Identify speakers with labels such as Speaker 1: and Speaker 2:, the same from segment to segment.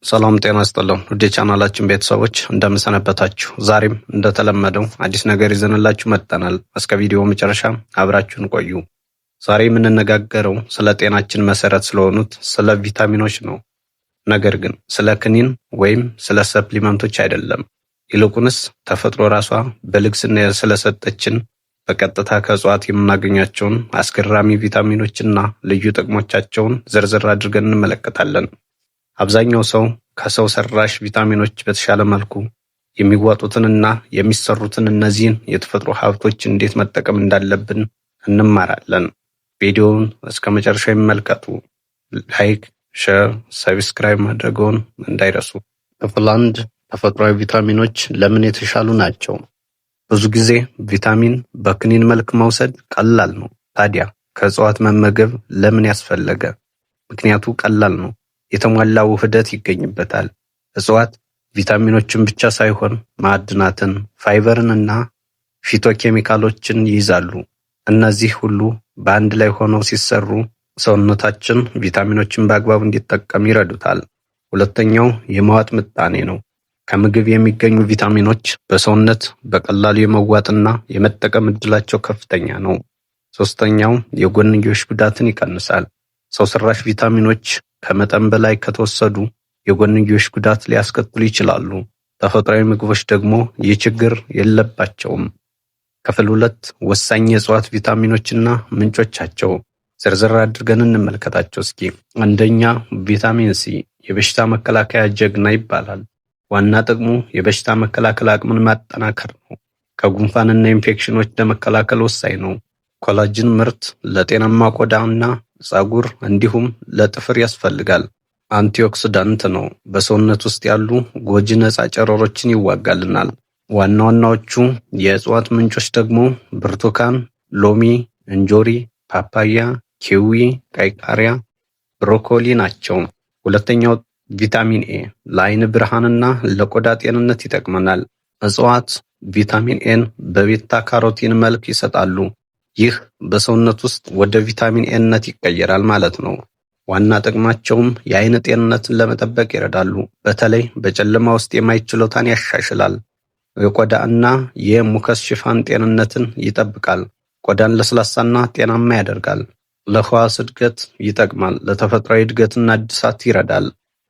Speaker 1: ሰላም ጤና ይስጥልን ውድ የቻናላችን ቤተሰቦች እንደምሰነበታችሁ። ዛሬም እንደተለመደው አዲስ ነገር ይዘንላችሁ መጥተናል። እስከ ቪዲዮ መጨረሻ አብራችሁን ቆዩ። ዛሬ የምንነጋገረው ስለ ጤናችን መሰረት ስለሆኑት ስለ ቪታሚኖች ነው። ነገር ግን ስለ ክኒን ወይም ስለ ሰፕሊመንቶች አይደለም። ይልቁንስ ተፈጥሮ ራሷ በልግስና ስለሰጠችን በቀጥታ ከእጽዋት የምናገኛቸውን አስገራሚ ቪታሚኖችና ልዩ ጥቅሞቻቸውን ዝርዝር አድርገን እንመለከታለን። አብዛኛው ሰው ከሰው ሰራሽ ቪታሚኖች በተሻለ መልኩ የሚዋጡትንና የሚሰሩትን እነዚህን የተፈጥሮ ሀብቶች እንዴት መጠቀም እንዳለብን እንማራለን። ቪዲዮውን እስከ መጨረሻው ይመልከቱ። ላይክ፣ ሼር፣ ሰብስክራይብ ማድረግዎን እንዳይረሱ። ክፍል 1 ተፈጥሯዊ ቪታሚኖች ለምን የተሻሉ ናቸው? ብዙ ጊዜ ቪታሚን በክኒን መልክ መውሰድ ቀላል ነው። ታዲያ ከእጽዋት መመገብ ለምን ያስፈለገ? ምክንያቱ ቀላል ነው። የተሟላ ውህደት ይገኝበታል። እጽዋት ቪታሚኖችን ብቻ ሳይሆን ማዕድናትን፣ ፋይበርን እና ፊቶኬሚካሎችን ይይዛሉ። እነዚህ ሁሉ በአንድ ላይ ሆነው ሲሰሩ ሰውነታችን ቪታሚኖችን በአግባቡ እንዲጠቀም ይረዱታል። ሁለተኛው የመዋጥ ምጣኔ ነው። ከምግብ የሚገኙ ቪታሚኖች በሰውነት በቀላሉ የመዋጥና የመጠቀም እድላቸው ከፍተኛ ነው። ሶስተኛው የጎንዮሽ ጉዳትን ይቀንሳል። ሰው ሰራሽ ቪታሚኖች ከመጠን በላይ ከተወሰዱ የጎንዮሽ ጉዳት ሊያስከትሉ ይችላሉ። ተፈጥሯዊ ምግቦች ደግሞ ይህ ችግር የለባቸውም። ክፍል 2 ወሳኝ የእጽዋት ቪታሚኖችና ምንጮቻቸው ዝርዝር አድርገን እንመልከታቸው እስኪ። አንደኛ ቪታሚን ሲ የበሽታ መከላከያ ጀግና ይባላል። ዋና ጥቅሙ የበሽታ መከላከል አቅምን ማጠናከር ነው። ከጉንፋንና ኢንፌክሽኖች ለመከላከል ወሳኝ ነው። ኮላጅን ምርት ለጤናማ ቆዳና ፀጉር እንዲሁም ለጥፍር ያስፈልጋል። አንቲኦክሲዳንት ነው። በሰውነት ውስጥ ያሉ ጎጂ ነፃ ጨረሮችን ይዋጋልናል። ዋና ዋናዎቹ የእጽዋት ምንጮች ደግሞ ብርቱካን፣ ሎሚ፣ እንጆሪ፣ ፓፓያ፣ ኪዊ፣ ቀይ ቃሪያ፣ ብሮኮሊ ናቸው። ሁለተኛው ቪታሚን ኤ ለአይን ብርሃንና ለቆዳ ጤንነት ይጠቅመናል። እጽዋት ቪታሚን ኤን በቤታ ካሮቲን መልክ ይሰጣሉ። ይህ በሰውነት ውስጥ ወደ ቪታሚን ኤነት ይቀየራል ማለት ነው። ዋና ጥቅማቸውም የአይን ጤንነትን ለመጠበቅ ይረዳሉ። በተለይ በጨለማ ውስጥ የማየት ችሎታን ያሻሽላል። የቆዳ እና የሙከስ ሽፋን ጤንነትን ይጠብቃል። ቆዳን ለስላሳና ጤናማ ያደርጋል። ለሕዋስ እድገት ይጠቅማል። ለተፈጥሯዊ እድገትና እድሳት ይረዳል።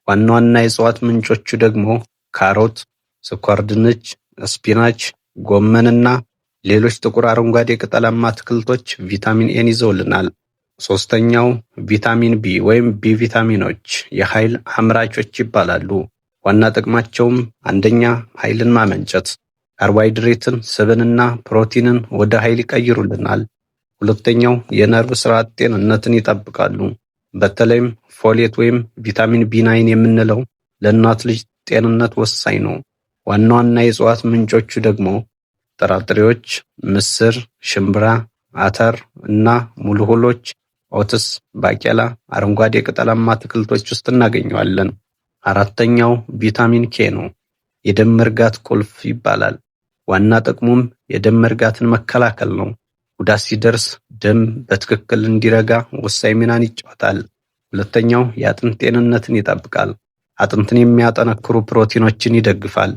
Speaker 1: ዋና ዋና የእጽዋት ምንጮቹ ደግሞ ካሮት፣ ስኳር ድንች፣ ስፒናች፣ ጎመንና ሌሎች ጥቁር አረንጓዴ ቅጠላማ አትክልቶች ቪታሚን ኤን ይዘውልናል። ሶስተኛው ቪታሚን ቢ ወይም ቢ ቪታሚኖች የኃይል አምራቾች ይባላሉ። ዋና ጥቅማቸውም አንደኛ ኃይልን ማመንጨት፣ ካርቦሃይድሬትን፣ ስብንና ፕሮቲንን ወደ ኃይል ይቀይሩልናል። ሁለተኛው የነርቭ ስርዓት ጤንነትን ይጠብቃሉ። በተለይም ፎሌት ወይም ቪታሚን ቢ9 የምንለው ለእናት ልጅ ጤንነት ወሳኝ ነው። ዋና ዋና የእጽዋት ምንጮቹ ደግሞ ጥራጥሬዎች፣ ምስር፣ ሽምብራ፣ አተር እና ሙሉ እህሎች፣ ኦትስ፣ ባቄላ፣ አረንጓዴ ቅጠላማ አትክልቶች ውስጥ እናገኘዋለን። አራተኛው ቪታሚን ኬ ነው። የደም መርጋት ቁልፍ ይባላል። ዋና ጥቅሙም የደም መርጋትን መከላከል ነው። ጉዳት ሲደርስ ደም በትክክል እንዲረጋ ወሳኝ ሚናን ይጫወታል። ሁለተኛው የአጥንት ጤንነትን ይጠብቃል። አጥንትን የሚያጠነክሩ ፕሮቲኖችን ይደግፋል።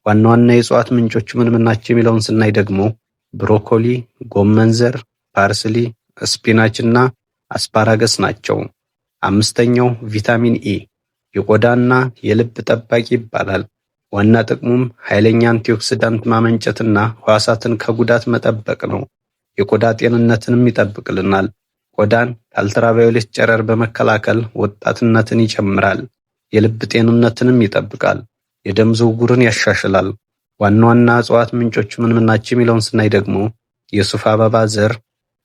Speaker 1: ዋና ዋና የእጽዋት ምንጮቹ ምን ናቸው የሚለውን ስናይ ደግሞ ብሮኮሊ፣ ጎመን ዘር፣ ፓርስሊ፣ ስፒናች እና አስፓራገስ ናቸው። አምስተኛው ቪታሚን ኢ የቆዳና የልብ ጠባቂ ይባላል። ዋና ጥቅሙም ኃይለኛ አንቲኦክሲዳንት ማመንጨትና ሕዋሳትን ከጉዳት መጠበቅ ነው። የቆዳ ጤንነትንም ይጠብቅልናል። ቆዳን ከአልትራቫዮሌት ጨረር በመከላከል ወጣትነትን ይጨምራል። የልብ ጤንነትንም ይጠብቃል። የደም ዝውውርን ያሻሽላል። ዋና ዋና እጽዋት ምንጮቹ ምን ናቸው የሚለውን ስናይ ደግሞ የሱፍ አበባ ዘር፣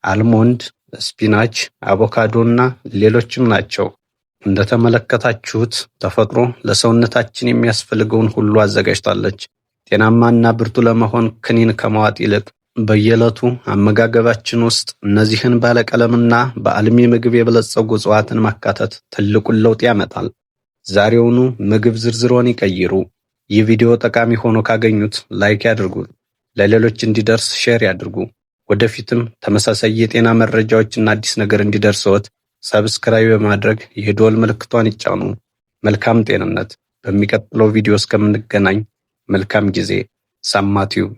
Speaker 1: አልሞንድ፣ ስፒናች፣ አቮካዶ እና ሌሎችም ናቸው። እንደተመለከታችሁት ተፈጥሮ ለሰውነታችን የሚያስፈልገውን ሁሉ አዘጋጅታለች። ጤናማና ብርቱ ለመሆን ክኒን ከመዋጥ ይልቅ በየዕለቱ አመጋገባችን ውስጥ እነዚህን ባለቀለምና በአልሚ ምግብ የበለጸጉ እጽዋትን ማካተት ትልቁን ለውጥ ያመጣል። ዛሬውኑ ምግብ ዝርዝሮን ይቀይሩ። ይህ ቪዲዮ ጠቃሚ ሆኖ ካገኙት ላይክ ያድርጉ። ለሌሎች እንዲደርስ ሼር ያድርጉ። ወደፊትም ተመሳሳይ የጤና መረጃዎችና አዲስ ነገር እንዲደርሰዎት ሰብስክራይብ በማድረግ የደወል ምልክቷን ይጫኑ። መልካም ጤንነት። በሚቀጥለው ቪዲዮ እስከምንገናኝ መልካም ጊዜ። ሰማ ቲዩብ